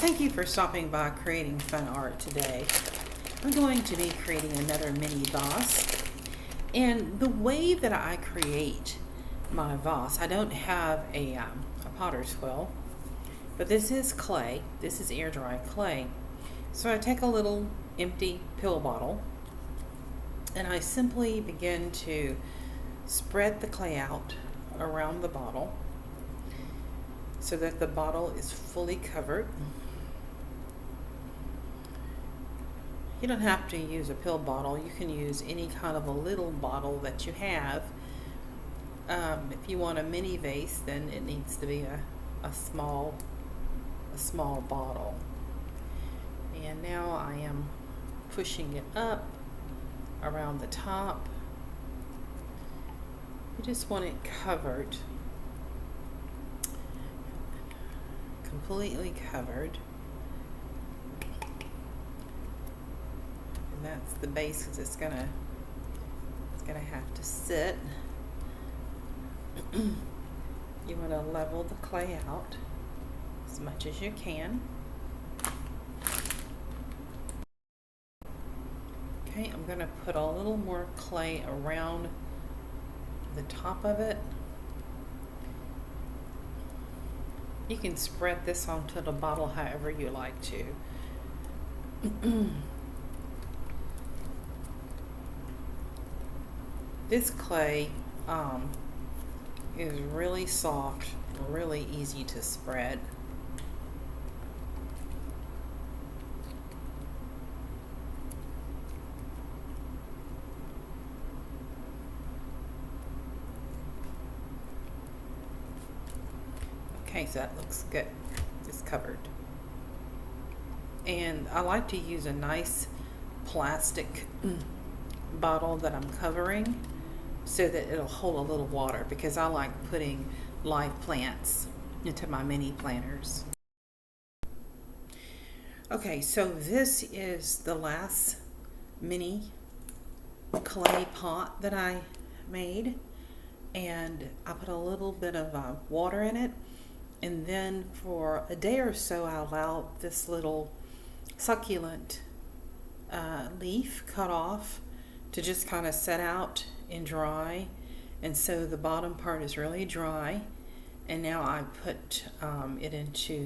Thank you for stopping by Creating Fun Art today. I'm going to be creating another mini vase. And the way that I create my vase, I don't have a potter's wheel, but this is clay. This is air dry clay. So I take a little empty pill bottle and I simply begin to spread the clay out around the bottle so that the bottle is fully covered. You don't have to use a pill bottle. You can use any kind of a little bottle that you have. If you want a mini vase, then it needs to be a small bottle. And now I am pushing it up around the top. You just want it covered, completely covered. And that's the base, because it's gonna have to sit. You want to level the clay out as much as you can. Okay, I'm going to put a little more clay around the top of it. You can spread this onto the bottle however you like to. This clay is really soft, really easy to spread. Okay, so that looks good. It's covered. And I like to use a nice plastic bottle that I'm covering so that it'll hold a little water, because I like putting live plants into my mini planters. Okay, so this is the last mini clay pot that I made, and I put a little bit of water in it, and then for a day or so I allowed this little succulent leaf cut off to just kind of set out and dry. And so the bottom part is really dry, and now I put it into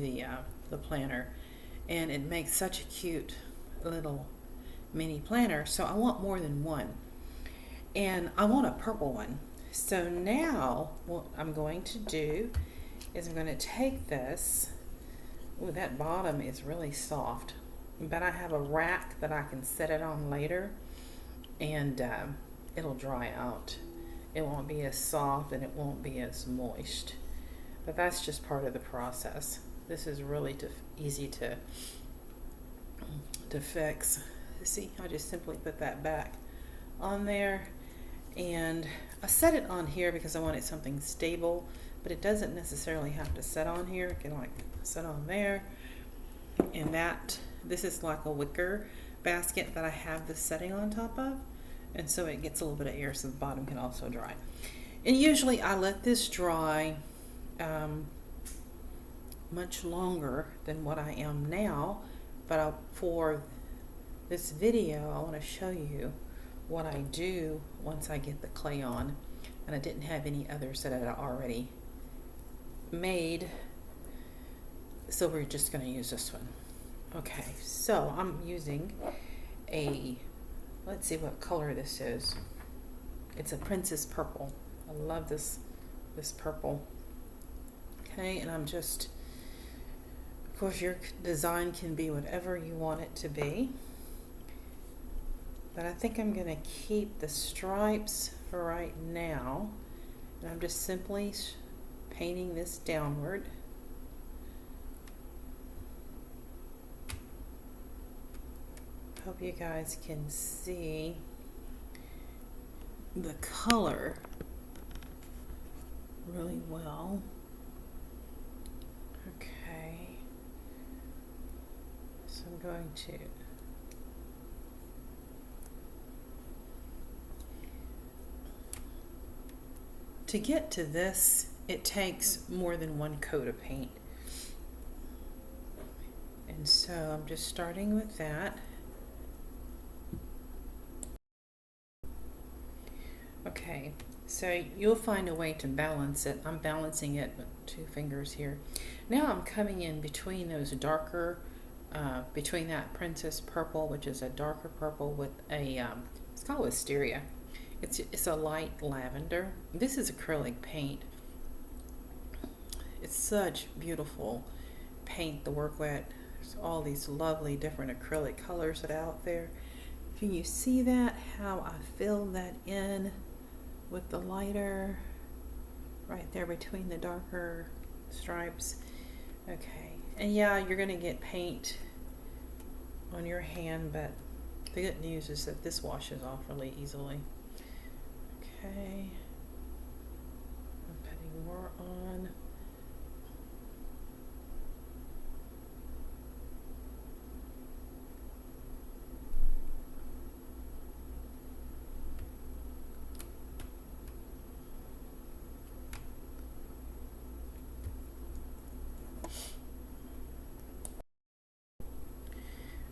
the planter, and it makes such a cute little mini planter. So I want more than one, and I want a purple one. So now what I'm going to do is I'm going to take this. Ooh, that bottom is really soft, but I have a rack that I can set it on later, and it'll dry out. It won't be as soft and it won't be as moist, but that's just part of the process. This is really easy to fix. See, I just simply put that back on there, and I set it on here because I wanted something stable, but it doesn't necessarily have to set on here. It can like set on there. And this is like a wicker basket that I have this setting on top of, and so it gets a little bit of air so the bottom can also dry. And usually I let this dry much longer than what I am now, but for this video I want to show you what I do once I get the clay on, and I didn't have any others that I had already made, so we're just going to use this one. Okay, so I'm using let's see what color this is. It's a Princess Purple. I love this purple. Okay, and I'm just, of course your design can be whatever you want it to be, but I think I'm going to keep the stripes for right now, and I'm just simply painting this downward. Hope you guys can see the color really well. Okay, so I'm going to get to this, it takes more than one coat of paint. And And so I'm just starting with that. Okay, so you'll find a way to balance it. I'm balancing it with 2 fingers here. Now I'm coming in between those darker, between that Princess Purple, which is a darker purple with a, it's called Wisteria. It's a light lavender. This is acrylic paint. It's such beautiful paint to work with. There's all these lovely different acrylic colors that are out there. Can you see that? How I fill that in with the lighter right there between the darker stripes. Okay, and yeah, you're gonna get paint on your hand, but the good news is that this washes off really easily. Okay, I'm putting more on.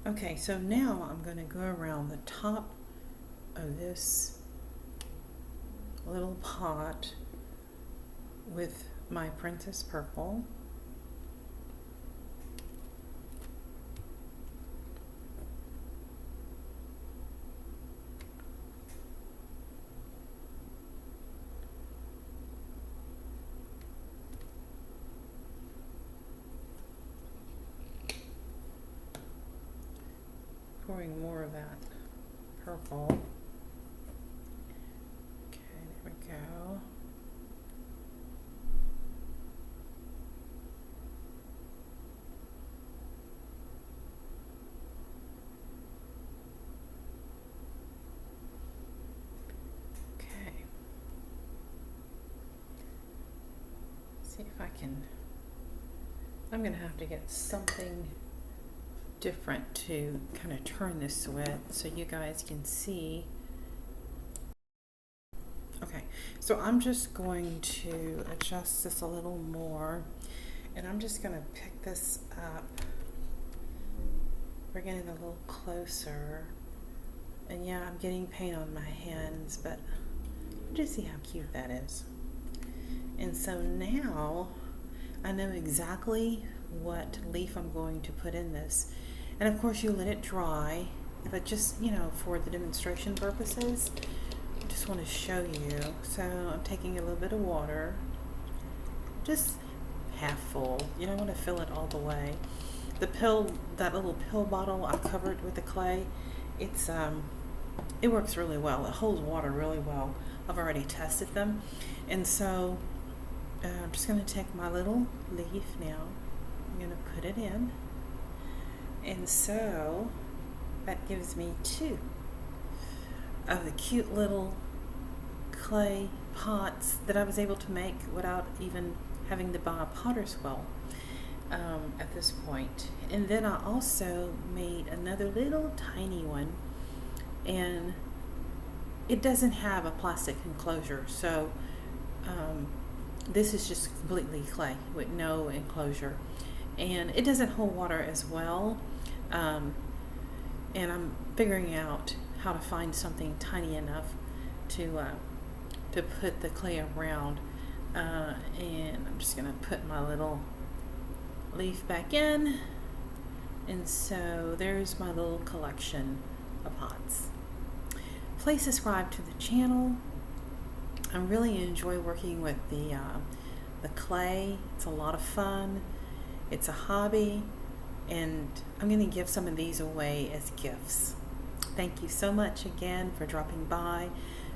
Okay, so now I'm going to go around the top of this little pot with my Princess Purple. Pouring more of that purple. Okay, there we go. Okay. See if I can, I'm gonna have to get something different to kind of turn this with so you guys can see. Okay, so I'm just going to adjust this a little more, and I'm just going to pick this up, bring it in a little closer, and yeah, I'm getting paint on my hands, but just see how cute that is. And so now I know exactly what leaf I'm going to put in this. And of course you let it dry, but just, you know, for the demonstration purposes, I just want to show you. So I'm taking a little bit of water, just half full. You don't want to fill it all the way. The pill, that little pill bottle I covered with the clay, it's it works really well. It holds water really well. I've already tested them. And so I'm just going to take my little leaf now. I'm going to put it in. And so that gives me 2 of the cute little clay pots that I was able to make without even having to buy a potter's wheel at this point. And then I also made another little tiny one, and it doesn't have a plastic enclosure, so this is just completely clay with no enclosure, and it doesn't hold water as well. And I'm figuring out how to find something tiny enough to put the clay around, and I'm just gonna put my little leaf back in, and so there's my little collection of pots. Please subscribe to the channel. I really enjoy working with the clay. It's a lot of fun. It's a hobby, and I'm going to give some of these away as gifts. Thank you so much again for dropping by.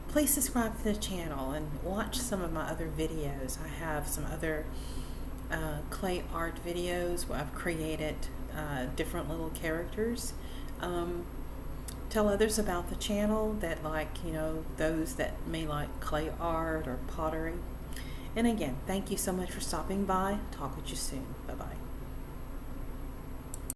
Please subscribe to the channel and watch some of my other videos. I have some other clay art videos where I've created different little characters. Tell others about the channel that like, you know, those that may like clay art or pottery. And again, thank you so much for stopping by. Talk with you soon. Bye-bye.